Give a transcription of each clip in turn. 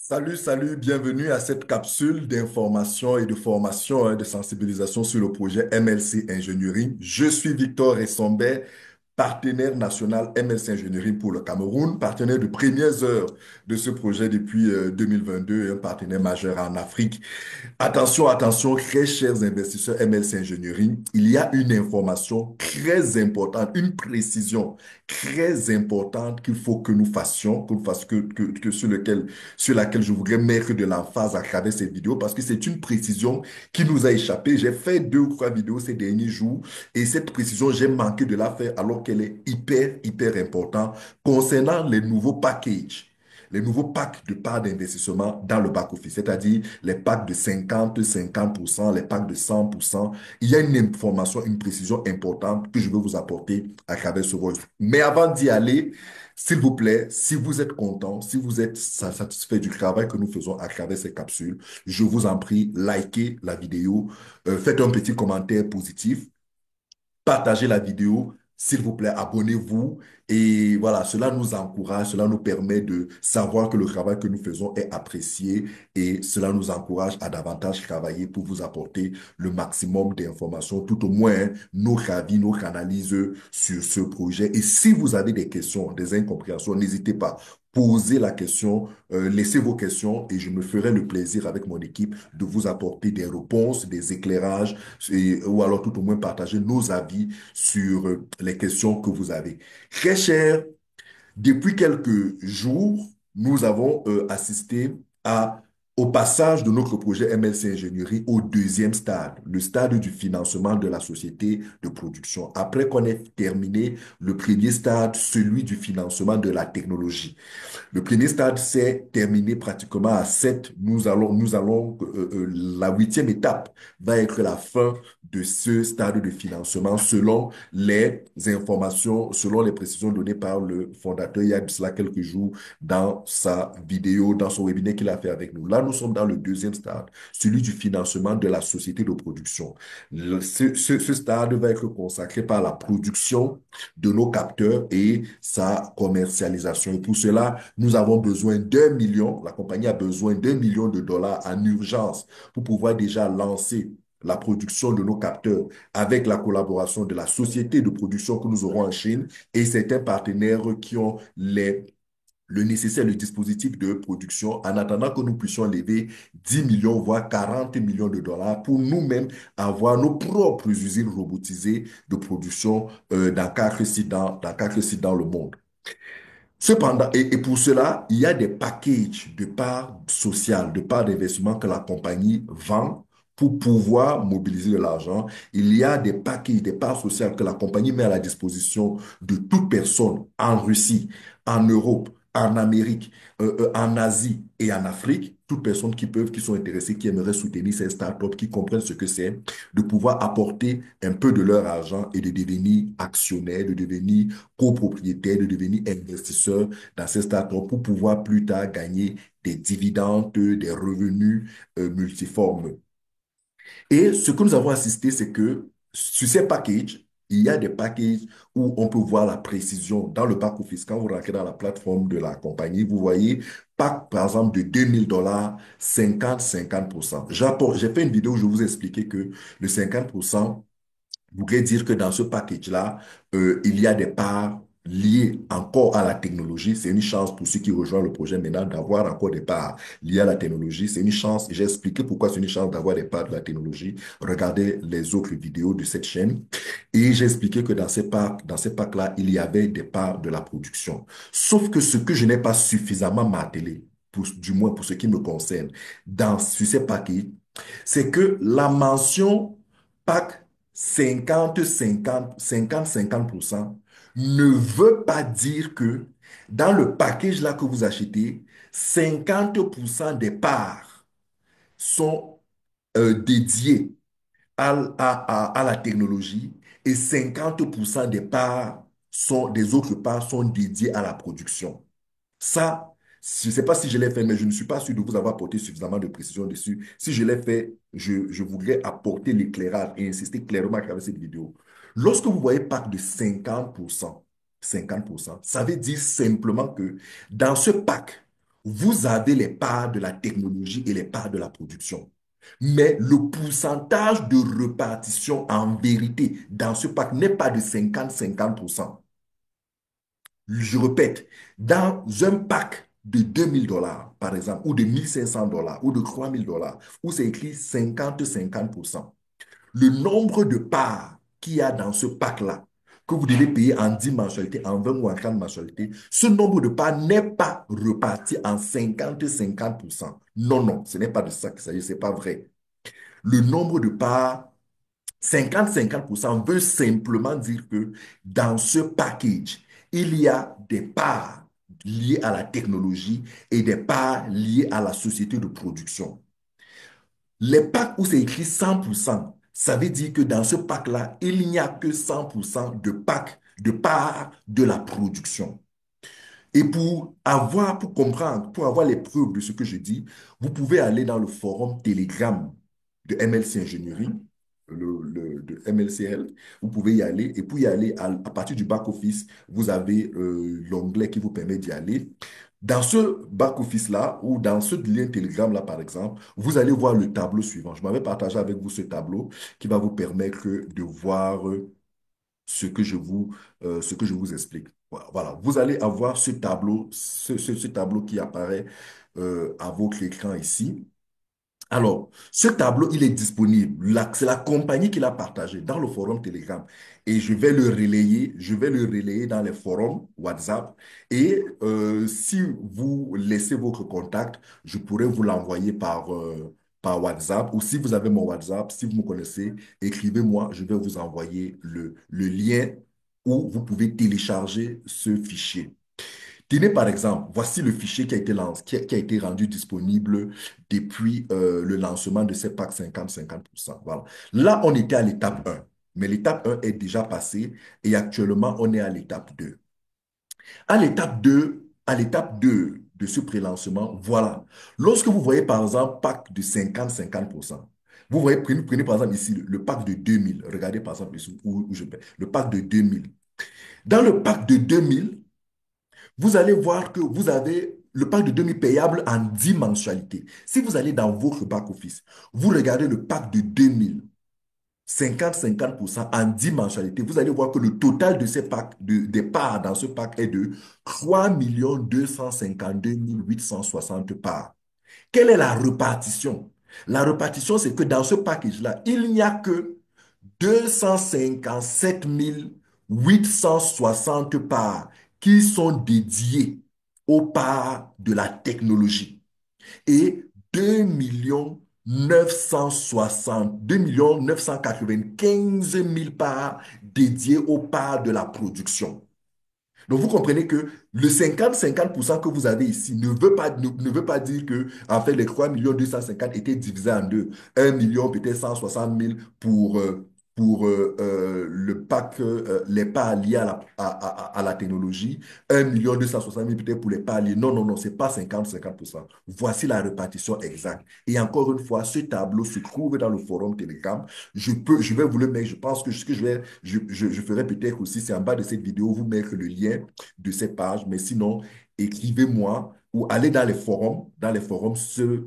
Salut, salut, bienvenue à cette capsule d'information et de formation et de sensibilisation sur le projet MLC Ingénierie. Je suis Victor Ressombé, partenaire national MLC Ingénierie pour le Cameroun, partenaire de premières heures de ce projet depuis 2022 et un partenaire majeur en Afrique. Attention, attention, très chers investisseurs MLC Ingénierie, il y a une information très importante, une précision très importante qu'il faut que nous fassions, que nous fassions, sur laquelle je voudrais mettre de l'emphase à travers cette vidéo parce que c'est une précision qui nous a échappé. J'ai fait deux ou trois vidéos ces derniers jours et cette précision, j'ai manqué de la faire alors qu'elle est hyper, hyper importante concernant les nouveaux packages. Les nouveaux packs de parts d'investissement dans le back-office, c'est-à-dire les packs de 50% les packs de 100%. Il y a une information, une précision importante que je veux vous apporter à travers ce voice. Mais avant d'y aller, s'il vous plaît, si vous êtes content, si vous êtes satisfait du travail que nous faisons à travers ces capsules, je vous en prie, likez la vidéo, faites un petit commentaire positif, partagez la vidéo, s'il vous plaît, abonnez-vous. Et voilà, cela nous encourage, cela nous permet de savoir que le travail que nous faisons est apprécié et cela nous encourage à davantage travailler pour vous apporter le maximum d'informations, tout au moins hein, nos avis, nos analyses sur ce projet. Et si vous avez des questions, des incompréhensions, n'hésitez pas. Posez la question, laissez vos questions et je me ferai le plaisir avec mon équipe de vous apporter des réponses, des éclairages ou alors tout au moins partager nos avis sur les questions que vous avez. Très cher, depuis quelques jours, nous avons assisté au passage de notre projet MLC Ingénierie au deuxième stade, le stade du financement de la société de production. Après qu'on ait terminé le premier stade, celui du financement de la technologie. Le premier stade s'est terminé pratiquement à 7. La huitième étape va être la fin de ce stade de financement selon les informations, selon les précisions données par le fondateur il y a de cela quelques jours dans sa vidéo, dans son webinaire qu'il a fait avec nous. Là, nous sommes dans le deuxième stade, celui du financement de la société de production. Ce stade va être consacré par la production de nos capteurs et sa commercialisation. Et pour cela, nous avons besoin d'1 million, la compagnie a besoin d'1 million de dollars en urgence pour pouvoir déjà lancer la production de nos capteurs avec la collaboration de la société de production que nous aurons en Chine et certains partenaires qui ont le nécessaire, le dispositif de production en attendant que nous puissions lever 10 millions, voire 40 millions de dollars pour nous-mêmes avoir nos propres usines robotisées de production dans quatre sites dans le monde. Cependant, et pour cela, il y a des packages de parts sociales, de parts d'investissement que la compagnie vend pour pouvoir mobiliser de l'argent. Il y a des packages, des parts sociales que la compagnie met à la disposition de toute personne en Russie, en Europe, en Amérique, en Asie et en Afrique. Toutes personnes qui sont intéressées, qui aimeraient soutenir ces startups, qui comprennent ce que c'est, de pouvoir apporter un peu de leur argent et de devenir actionnaire, de devenir copropriétaire, de devenir investisseur dans ces startups pour pouvoir plus tard gagner des dividendes, des revenus multiformes. Et ce que nous avons assisté, c'est que sur ces packages, il y a des packages où on peut voir la précision dans le back-office. Quand vous rentrez dans la plateforme de la compagnie, vous voyez pack, par exemple, de 2000 dollars, 50-50%. J'ai fait une vidéo où je vous expliquais que le 50% voudrait dire que dans ce package-là, il y a des parts liées encore à la technologie. C'est une chance pour ceux qui rejoignent le projet maintenant d'avoir encore des parts liées à la technologie. C'est une chance. J'ai expliqué pourquoi c'est une chance d'avoir des parts de la technologie. Regardez les autres vidéos de cette chaîne. Et j'ai expliqué que dans ces packs-là, il y avait des parts de la production. Sauf que ce que je n'ai pas suffisamment martelé, du moins pour ce qui me concerne, sur ces paquets, c'est que la mention pack 50-50 ne veut pas dire que dans le package là que vous achetez, 50% des parts sont dédiées à la technologie et 50% des autres parts sont dédiées à la production. Ça, je ne sais pas si je l'ai fait, mais je ne suis pas sûr de vous avoir apporté suffisamment de précision dessus. Si je l'ai fait, je voudrais apporter l'éclairage et insister clairement à travers cette vidéo. Lorsque vous voyez pack de 50%, 50%, ça veut dire simplement que dans ce pack, vous avez les parts de la technologie et les parts de la production. Mais le pourcentage de répartition en vérité dans ce pack n'est pas de 50-50%. Je répète, dans un pack de 2 000 $, par exemple, ou de 1 500 $, ou de 3 000 $, où c'est écrit 50-50%, le nombre de parts qu'il y a dans ce pack-là, que vous devez payer en 10 mensualités, en 20 ou en 30 mensualités, ce nombre de parts n'est pas reparti en 50-50%. Non, non, ce n'est pas de ça qu'il s'agit, ce n'est pas vrai. Le nombre de parts 50-50% veut simplement dire que dans ce package, il y a des parts liées à la technologie et des parts liées à la société de production. Les packs où c'est écrit 100%, ça veut dire que dans ce pack-là, il n'y a que 100% de packs, de parts de la production. Et pour comprendre, pour avoir les preuves de ce que je dis, vous pouvez aller dans le forum Telegram de MLC Ingénierie, de MLCL. Vous pouvez y aller. Et pour y aller, à partir du back-office, vous avez l'onglet qui vous permet d'y aller. Dans ce back-office-là, ou dans ce lien Telegram-là, par exemple, vous allez voir le tableau suivant. Je m'avais partagé avec vous ce tableau qui va vous permettre de voir ce que je vous explique. Voilà, vous allez avoir ce tableau, ce tableau qui apparaît à votre écran ici. Alors, ce tableau, il est disponible. C'est la compagnie qui l'a partagé dans le forum Telegram. Et je vais le relayer dans les forums WhatsApp. Et si vous laissez votre contact, je pourrais vous l'envoyer par WhatsApp. Ou si vous avez mon WhatsApp, si vous me connaissez, écrivez-moi, je vais vous envoyer le lien où vous pouvez télécharger ce fichier. Tenez par exemple, voici le fichier qui a été qui a été rendu disponible depuis le lancement de ces packs 50-50%. Voilà. Là, on était à l'étape 1, mais l'étape 1 est déjà passée et actuellement, on est à l'étape 2. À l'étape 2 de ce pré-lancement, voilà. Lorsque vous voyez par exemple pack de 50-50%, vous voyez, prenez par exemple ici le pack de 2000. Regardez par exemple ici où je paie. Le pack de 2000. Dans le pack de 2000, vous allez voir que vous avez le pack de demi-payable en 10 mensualités. Si vous allez dans votre back-office, vous regardez le pack de 2000, 50-50% en 10 mensualités, vous allez voir que le total de ces packs, des parts dans ce pack est de 3 252 860 parts. Quelle est la répartition? La répartition, c'est que dans ce package-là, il n'y a que 257 860 parts qui sont dédiées aux parts de la technologie et 2 995 000 parts dédiées aux parts de la production. Donc, vous comprenez que le 50-50% que vous avez ici ne veut pas dire que, en fait, les 3 250 000 étaient divisés en deux. 1 million, peut-être 160 000 pour le pack, les parts liées à la technologie. 1 260 000 peut-être pour les parts liées. Non, non, non, c'est pas 50-50%. Voici la répartition exacte. Et encore une fois, ce tableau se trouve dans le forum Telegram. Je vais vous le mettre. Je pense que ce que je ferai peut-être aussi, c'est en bas de cette vidéo, vous mettre le lien de cette page. Mais sinon, écrivez-moi ou allez dans les forums. Dans les forums, ce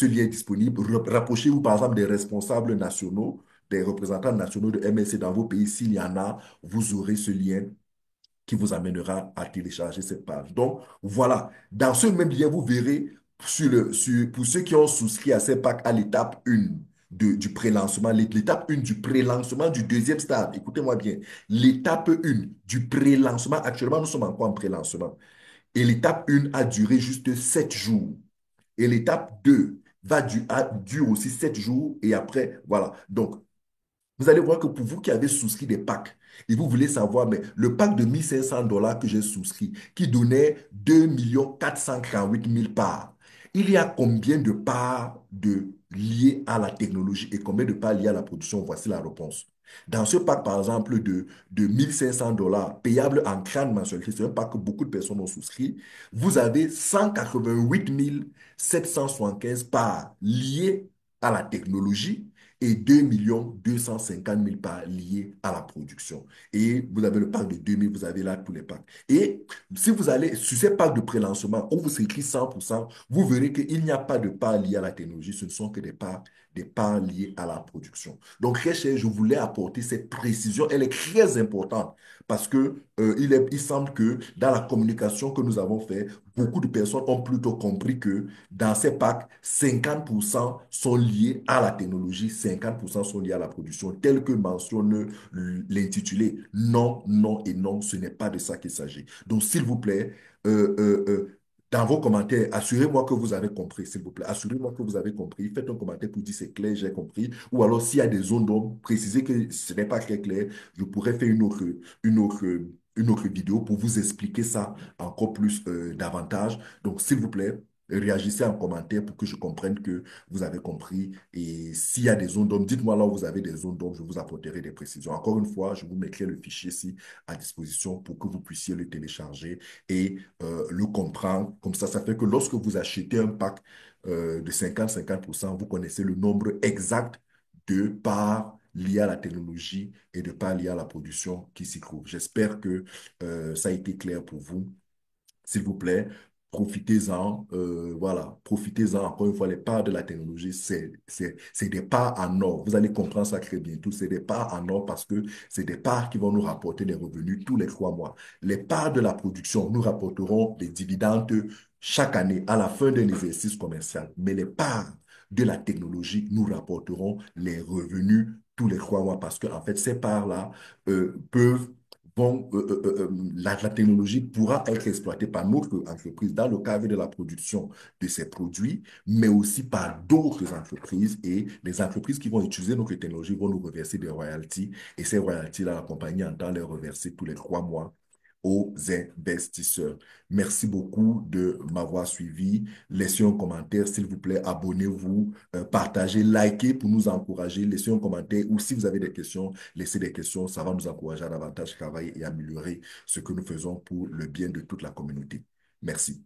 lien est disponible. Rapprochez-vous, par exemple, des responsables nationaux, des représentants nationaux de MSC dans vos pays. S'il y en a, vous aurez ce lien qui vous amènera à télécharger cette page. Donc, voilà. Dans ce même lien, vous verrez pour ceux qui ont souscrit à ces packs à l'étape 1 du pré-lancement, l'étape 1 du pré-lancement du deuxième stade. Écoutez-moi bien. L'étape 1 du pré-lancement, actuellement, nous sommes encore en pré-lancement. Et l'étape 1 a duré juste 7 jours. Et l'étape 2 dure aussi 7 jours. Et après, voilà. Donc, vous allez voir que pour vous qui avez souscrit des packs, et vous voulez savoir, mais le pack de 1 500 $ que j'ai souscrit, qui donnait 2 448 000 parts, il y a combien de parts liées à la technologie et combien de parts liées à la production? Voici la réponse. Dans ce pack, par exemple, de 1 500 $ payable en 30 mensualités, c'est un pack que beaucoup de personnes ont souscrit, vous avez 188 775 parts liées à la technologie et 2 250 000 parts liées à la production. Et vous avez le pack de 2 000, vous avez là tous les packs. Et si vous allez sur ces packs de prélancement où vous écrit 100%, vous verrez qu'il n'y a pas de parts liées à la technologie, ce ne sont que des parts liées à la production. Donc, très cher, je voulais apporter cette précision. Elle est très importante parce que il semble que dans la communication que nous avons fait, beaucoup de personnes ont plutôt compris que dans ces packs, 50% sont liés à la technologie, 50% sont liés à la production, tel que mentionne l'intitulé. Non, non et non, ce n'est pas de ça qu'il s'agit. Donc, s'il vous plaît, euh, euh, euh, dans vos commentaires, assurez-moi que vous avez compris, s'il vous plaît. Assurez-moi que vous avez compris. Faites un commentaire pour dire c'est clair, j'ai compris. Ou alors, s'il y a des zones d'ombre, précisez que ce n'est pas très clair. Je pourrais faire une autre, une autre vidéo pour vous expliquer ça encore plus davantage. Donc, s'il vous plaît, réagissez en commentaire pour que je comprenne que vous avez compris. Et s'il y a des zones d'ombre, dites-moi là où vous avez des zones d'ombre, je vous apporterai des précisions. Encore une fois, je vous mettrai le fichier ici à disposition pour que vous puissiez le télécharger et le comprendre. Comme ça fait que lorsque vous achetez un pack de 50-50%, vous connaissez le nombre exact de parts liées à la technologie et de parts liées à la production qui s'y trouvent. J'espère que ça a été clair pour vous. S'il vous plaît, profitez-en. Voilà, profitez-en. Encore une fois, les parts de la technologie, c'est des parts en or. Vous allez comprendre ça très bientôt. C'est des parts en or parce que c'est des parts qui vont nous rapporter des revenus tous les 3 mois. Les parts de la production nous rapporteront des dividendes chaque année à la fin d'un exercice commercial. Mais les parts de la technologie nous rapporteront les revenus tous les 3 mois parce que, en fait, ces parts-là peuvent la technologie pourra être exploitée par notre entreprise dans le cadre de la production de ces produits, mais aussi par d'autres entreprises. Et les entreprises qui vont utiliser notre technologie vont nous reverser des royalties. Et ces royalties-là, la compagnie entend les reverser tous les 3 mois aux investisseurs. Merci beaucoup de m'avoir suivi. Laissez un commentaire, s'il vous plaît. Abonnez-vous, partagez, likez pour nous encourager. Laissez un commentaire ou si vous avez des questions, laissez des questions. Ça va nous encourager à davantage travailler et améliorer ce que nous faisons pour le bien de toute la communauté. Merci.